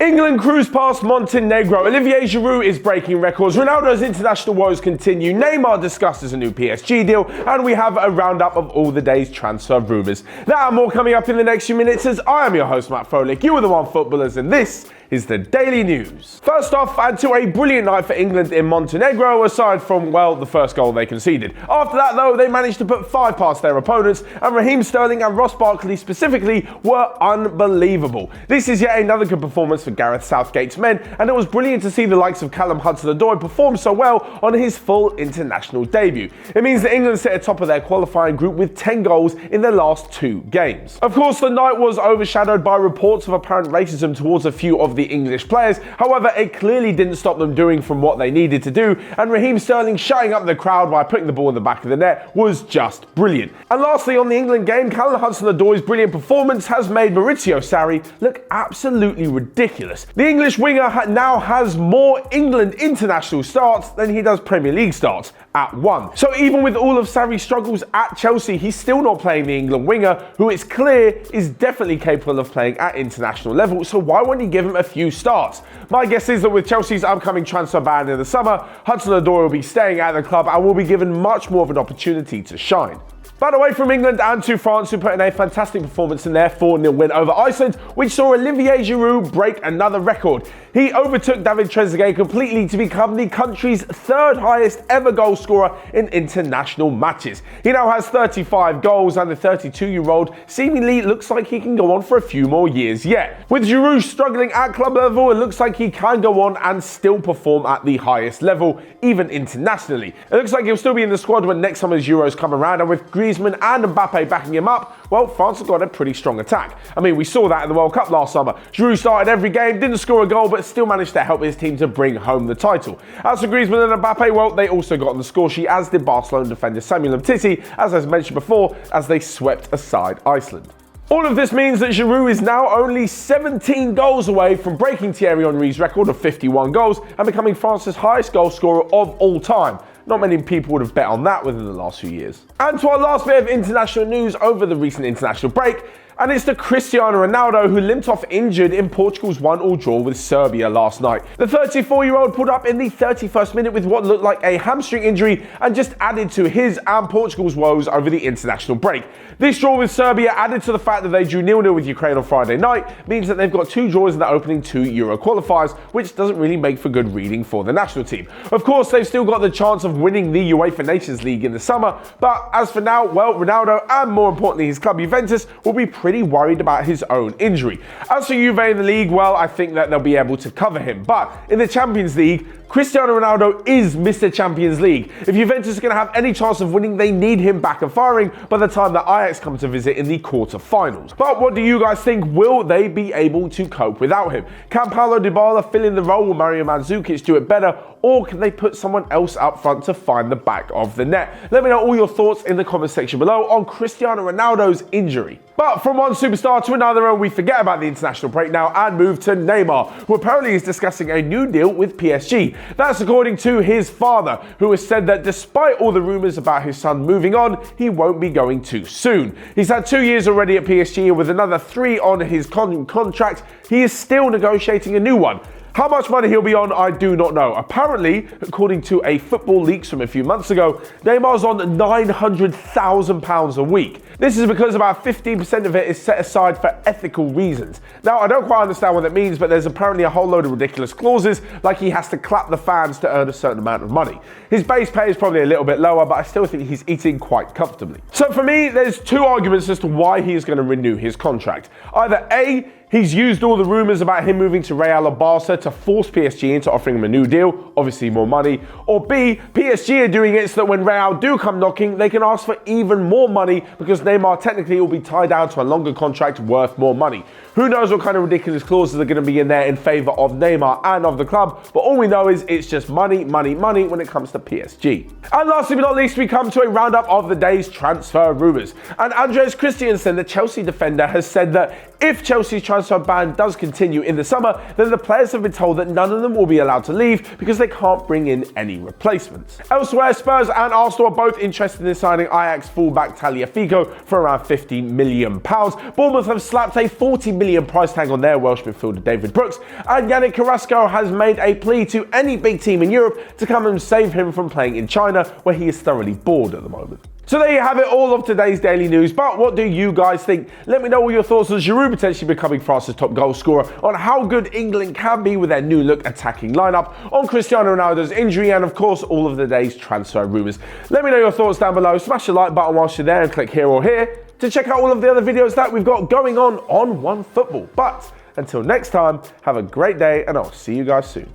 England cruise past Montenegro. Olivier Giroud is breaking records. Ronaldo's international woes continue. Neymar discusses a new PSG deal. And we have a roundup of all the day's transfer rumours. That and more coming up in the next few minutes as I am your host, Matt Froelich. You are the One Footballers and this is the Daily News. First off, and to a brilliant night for England in Montenegro, aside from, well, the first goal they conceded. After that, though, they managed to put 5 past their opponents, and Raheem Sterling and Ross Barkley specifically were unbelievable. This is yet another good performance for Gareth Southgate's men, and it was brilliant to see the likes of Callum Hudson-Odoi perform so well on his full international debut. It means that England sit atop of their qualifying group with 10 goals in their last 2 games. Of course, the night was overshadowed by reports of apparent racism towards a few of the English players. However, it clearly didn't stop them doing from what they needed to do, and Raheem Sterling shutting up the crowd by putting the ball in the back of the net was just brilliant. And lastly, on the England game, Callum Hudson-Odoi's brilliant performance has made Maurizio Sarri look absolutely ridiculous. The English winger now has more England international starts than he does Premier League starts at 1. So even with all of Sarri's struggles at Chelsea, he's still not playing the England winger, who it's clear is definitely capable of playing at international level, so why won't he give him a few starts? My guess is that with Chelsea's upcoming transfer ban in the summer, Hudson-Odoi will be staying at the club and will be given much more of an opportunity to shine. But away from England and to France, who put in a fantastic performance in their 4-0 win over Iceland, which saw Olivier Giroud break another record. He overtook David Trezeguet completely to become the country's 3rd highest ever goal scorer in international matches. He now has 35 goals, and the 32-year-old seemingly looks like he can go on for a few more years yet. With Giroud struggling at club level, it looks like he can go on and still perform at the highest level, even internationally. It looks like he'll still be in the squad when next summer's Euros come around, and with Griezmann and Mbappe backing him up, well, France have got a pretty strong attack. I mean, we saw that in the World Cup last summer. Giroud started every game, didn't score a goal, but still managed to help his team to bring home the title. As for Griezmann and Mbappe, well, they also got on the score sheet, as did Barcelona defender Samuel Umtiti, as I mentioned before, as they swept aside Iceland. All of this means that Giroud is now only 17 goals away from breaking Thierry Henry's record of 51 goals and becoming France's highest goal scorer of all time. Not many people would have bet on that within the last few years. And to our last bit of international news over the recent international break, and it's to Cristiano Ronaldo, who limped off injured in Portugal's 1-1 draw with Serbia last night. The 34-year-old pulled up in the 31st minute with what looked like a hamstring injury and just added to his and Portugal's woes over the international break. This draw with Serbia, added to the fact that they drew 0-0 with Ukraine on Friday night, means that they've got 2 draws in the opening 2 Euro qualifiers, which doesn't really make for good reading for the national team. Of course, they've still got the chance of winning the UEFA Nations League in the summer, but as for now, well, Ronaldo and more importantly his club Juventus will be pretty worried about his own injury. As for Juve in the league, well, I think that they'll be able to cover him, but in the Champions League, Cristiano Ronaldo is Mr. Champions League. If Juventus are going to have any chance of winning, they need him back and firing by the time that Ajax come to visit in the quarter-finals. But what do you guys think? Will they be able to cope without him? Can Paulo Dybala fill in the role? Will Mario Mandzukic do it better? Or can they put someone else up front to find the back of the net? Let me know all your thoughts in the comment section below on Cristiano Ronaldo's injury. But from one superstar to another, and we forget about the international break now and move to Neymar, who apparently is discussing a new deal with PSG. That's according to his father, who has said that despite all the rumours about his son moving on, he won't be going too soon. He's had 2 years already at PSG, and with another 3 on his contract, he is still negotiating a new one. How much money he'll be on, I do not know. Apparently, according to a Football Leaks from a few months ago, Neymar's on £900,000 a week. This is because about 15% of it is set aside for ethical reasons. Now, I don't quite understand what that means, but there's apparently a whole load of ridiculous clauses, like he has to clap the fans to earn a certain amount of money. His base pay is probably a little bit lower, but I still think he's eating quite comfortably. So for me, there's 2 arguments as to why he is going to renew his contract. Either A, he's used all the rumours about him moving to Real or Barca to force PSG into offering him a new deal, obviously more money. Or B, PSG are doing it so that when Real do come knocking, they can ask for even more money because Neymar technically will be tied down to a longer contract worth more money. Who knows what kind of ridiculous clauses are going to be in there in favour of Neymar and of the club, but all we know is it's just money, money, money when it comes to PSG. And lastly but not least, we come to a roundup of the day's transfer rumours. And Andreas Christensen, the Chelsea defender, has said that if Chelsea's transfer transfer ban does continue in the summer, then the players have been told that none of them will be allowed to leave because they can't bring in any replacements. Elsewhere, Spurs and Arsenal are both interested in signing Ajax fullback Tagliafico for around £50 million. Bournemouth have slapped a £40 million price tag on their Welsh midfielder David Brooks, and Yannick Carrasco has made a plea to any big team in Europe to come and save him from playing in China, where he is thoroughly bored at the moment. So there you have it, all of today's daily news. But what do you guys think? Let me know all your thoughts on Giroud potentially becoming France's top goal scorer, on how good England can be with their new look attacking lineup, on Cristiano Ronaldo's injury, and of course all of the day's transfer rumours. Let me know your thoughts down below. Smash the like button whilst you're there and click here or here to check out all of the other videos that we've got going on OneFootball. But until next time, have a great day and I'll see you guys soon.